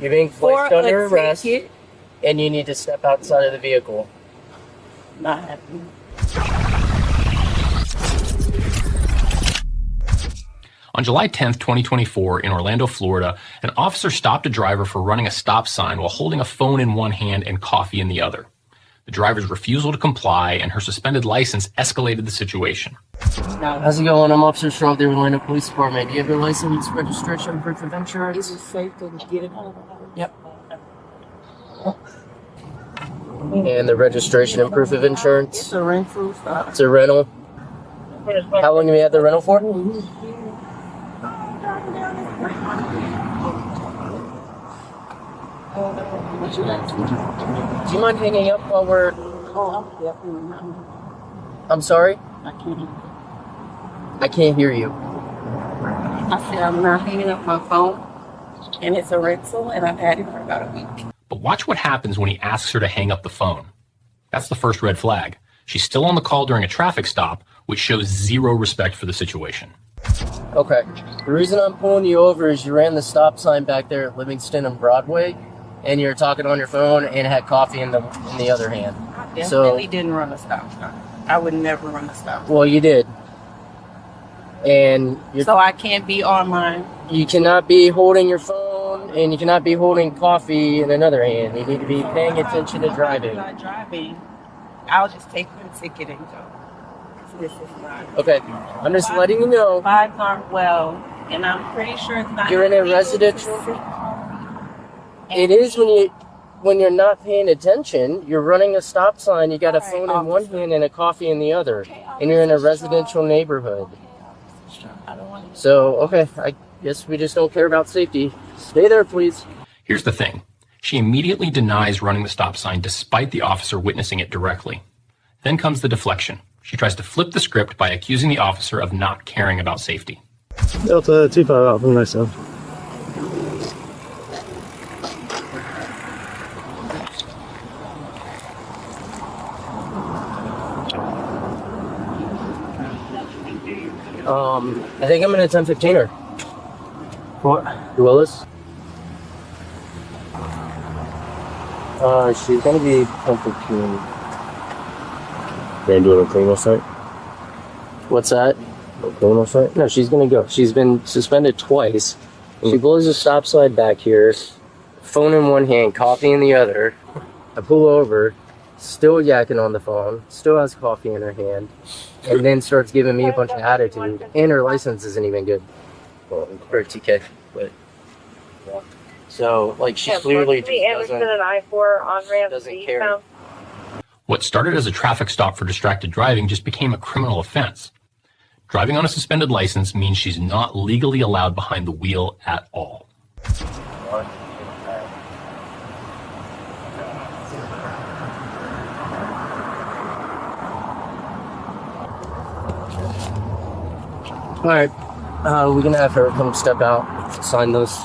You're being placed under arrest, and you need to step outside of the vehicle. Not happening. On July 10th, 2024, in Orlando, Florida, an officer stopped a driver for running a stop sign while holding a phone in one hand and coffee in the other. The driver's refusal to comply and her suspended license escalated the situation. How's it going? I'm Officer Shaw of the Orlando Police Department. Do you have your license, registration, proof of insurance? Is it safe to get it? Yep. And the registration and proof of insurance? It's a rental. It's a rental. How long have you had the rental for? Do you mind hanging up while we're... I'm sorry? I can't hear you. I said I'm not hanging up my phone, and it's a rental, and I've had it for about a week. But watch what happens when he asks her to hang up the phone. That's the first red flag. She's still on the call during a traffic stop, which shows zero respect for the situation. Okay. The reason I'm pulling you over is you ran the stop sign back there at Livingston and Broadway, and you're talking on your phone and had coffee in the other hand. I definitely didn't run a stop sign. I would never run a stop sign. Well, you did. And so I can't be online. You cannot be holding your phone, and you cannot be holding coffee in another hand. You need to be paying attention to driving. I'm not driving. I'll just take the ticket and go. This is not. Okay, I'm just letting you know. Vibes aren't well, and I'm pretty sure it's not. You're in a residential. It is when you're not paying attention. You're running a stop sign. You got a phone in one hand and a coffee in the other, and you're in a residential neighborhood. So, okay, I guess we just don't care about safety. Stay there, please. Here's the thing. She immediately denies running the stop sign despite the officer witnessing it directly. Then comes the deflection. She tries to flip the script by accusing the officer of not caring about safety. Delta 25 out from myself. I think I'm in a 10-15er. What? Willis? She's gonna be 10-15. They're doing a criminal site? What's that? A criminal site? No, she's gonna go. She's been suspended twice. She blows a stop sign back here, phone in one hand, coffee in the other. I pull over, still yakking on the phone, still has coffee in her hand, and then starts giving me a bunch of attitude. And her license isn't even good for a TK. But so, like, she clearly just doesn't care. What started as a traffic stop for distracted driving just became a criminal offense. Driving on a suspended license means she's not legally allowed behind the wheel at all. All right, we're gonna have her come step out, sign those.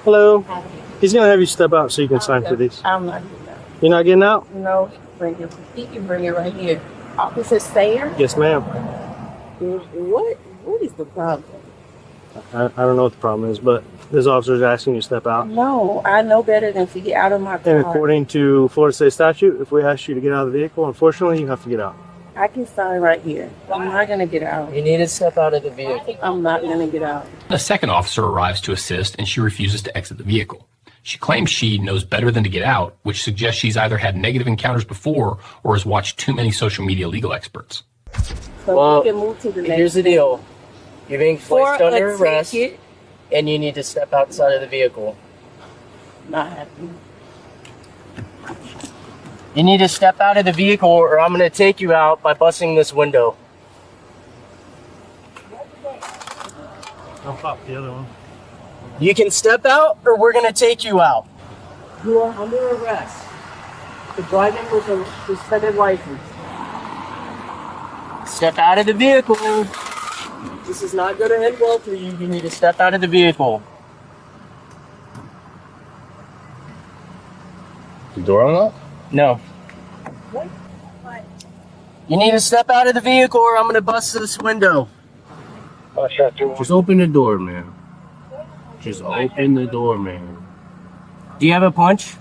Hello. He's gonna have you step out so you can sign for these. I'm not getting out. You're not getting out? No, he can bring it right here. Officer Sayer? Yes, ma'am. What is the problem? I don't know what the problem is, but this officer is asking you to step out. No, I know better than to get out of my car. And according to Florida State statute, if we ask you to get out of the vehicle, unfortunately, you have to get out. I can sign right here. I'm not going to get out. You need to step out of the vehicle. I'm not going to get out. A second officer arrives to assist, and she refuses to exit the vehicle. She claims she knows better than to get out, which suggests she's either had negative encounters before or has watched too many social media legal experts. So well, we can move to the next. Here's the deal. You're being placed under arrest, and you need to step outside of the vehicle. Not happening. You need to step out of the vehicle, or I'm going to take you out by busting this window. I'll pop the other one. You can step out, or we're going to take you out. You are under arrest for driving with a suspended license. Step out of the vehicle. This is not going to end well for you. You need to step out of the vehicle. The door unlocked? No. You need to step out of the vehicle or I'm gonna bust this window. Just open the door, man. Just open the door, man. Do you have a punch?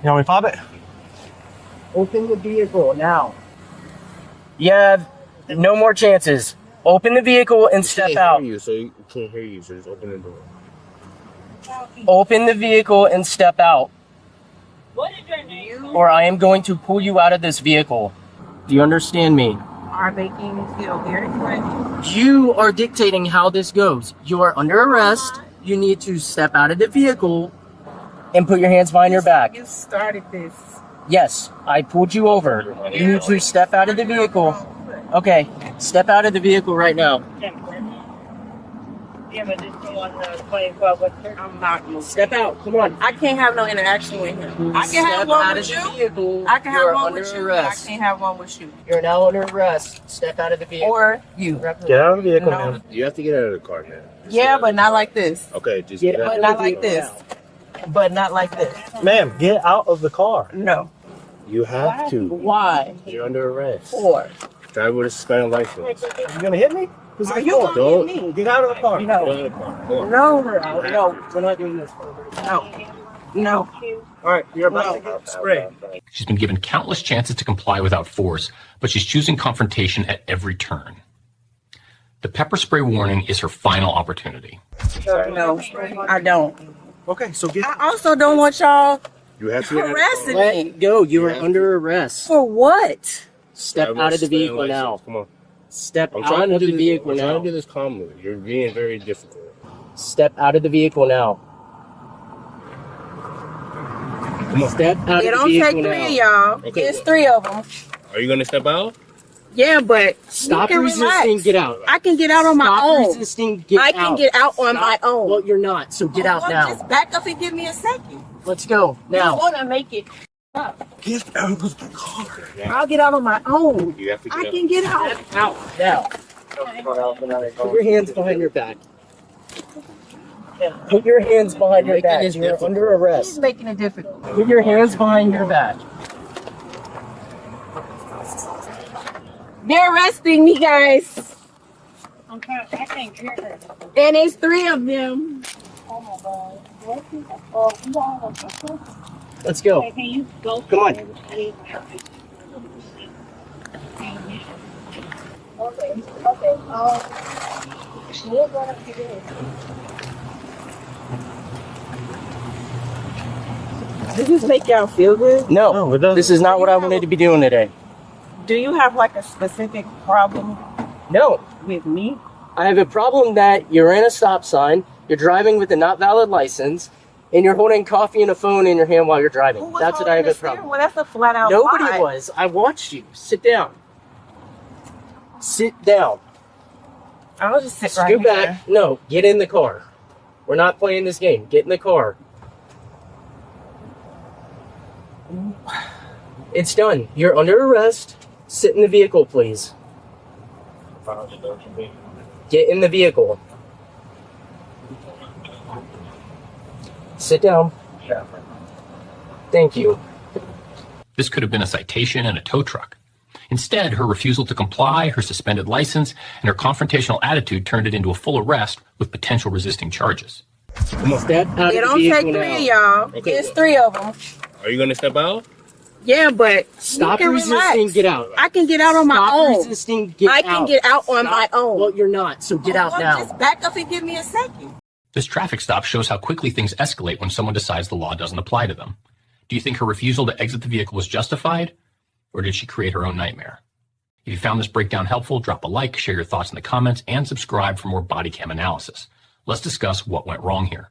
You want me to pop it? Open the vehicle now. You have no more chances. Open the vehicle and step out. So you can't hear you, so just open the door. Open the vehicle and step out. Or I am going to pull you out of this vehicle. Do you understand me? Are making me feel very threatened. You are dictating how this goes. You are under arrest. You need to step out of the vehicle and put your hands behind your back. You started this. Yes, I pulled you over. You need to step out of the vehicle. Okay, step out of the vehicle right now. I'm not. Step out. Come on. I can't have no interaction with him. I can have one with you. I can have one with you. I can't have one with you. You're now under arrest. Step out of the vehicle. Or you. Get out of the vehicle, No. man. You have to get out of the car, man. Yeah, but not like this. Okay, just Get get out. out. But not like this. But not like this. Ma'am, get out of the car. No. You have to. Why? You're under arrest. Or. Drive with a suspended license. You gonna hit me? Are you gonna hit me? Get out of the car. Get No. out of the car. Go on. No. No, we're not doing this. No. No. All right, you're about to get sprayed. She's been given countless chances to comply without force, but she's choosing confrontation at every turn. The pepper spray warning is her final opportunity. No. I don't. Okay, so get. I also don't want y'all You have to get out of the harassing car. me. Let go. You are have under arrest. For what? Step Drive with out a of the suspended vehicle license. now. Come on. Step I'm out trying to of the do this. vehicle I'm trying now. to do this calmly. You're being very difficult. Step out of the vehicle now. Come on. Step out It of the don't take vehicle three, now. y'all. Okay, It's what? 3 of them. Are you gonna step out? Yeah, but Stop you can resisting. relax. Get out. I can get out on my Stop own. resisting. Get I out. can get out on my own. Well, you're not. So get out Well, now. Just back up and give me a second. Let's go You now. want to make it up. Get out of the car. I'll get out on my own. You have to get I out. can get out. Out now. Put your hands behind your back. Put your hands behind your back. You're under He's arrest. making it difficult. Put your hands behind your back. They're arresting me, guys. I can't hear her. And it's 3 of them. Oh my God. Oh, you don't have a phone? Let's go. Hey, can you go? Come on. Okay, okay. We'll go up to this. Does this make y'all feel good? No, No, it doesn't. this is not what I wanted to be doing today. Do you have like a specific problem No, with me? I have a problem that you're in a stop sign, you're driving with a not valid license, and you're holding coffee and a phone in your hand while you're driving. Who was That's what I holding have a the steering problem. wheel? That's a flat out Nobody lie. was. I watched you. Sit down. Sit down. I'll just sit Scoot right back. here. No, get in the car. We're not playing this game. Get in the car. It's done. You're under arrest. Sit in the vehicle, please. Get in the vehicle. Sit down. Thank you. This could have been a citation and a tow truck. Instead, her refusal to comply, her suspended license, and her confrontational attitude turned it into a full arrest with potential resisting charges. Step out It of the don't vehicle take now. 3, y'all. Okay, It's what? 3 of them. Are you gonna step out? Yeah, but Stop you can resisting. relax. Get out. I can get out on my Stop own. resisting. Get I out. can get out on my own. Well, you're not. So get out Well, now. Just back up and give me a second. This traffic stop shows how quickly things escalate when someone decides the law doesn't apply to them. Do you think her refusal to exit the vehicle was justified, or did she create her own nightmare? If you found this breakdown helpful, drop a like, share your thoughts in the comments, and subscribe for more Bodycam analysis. Let's discuss what went wrong here.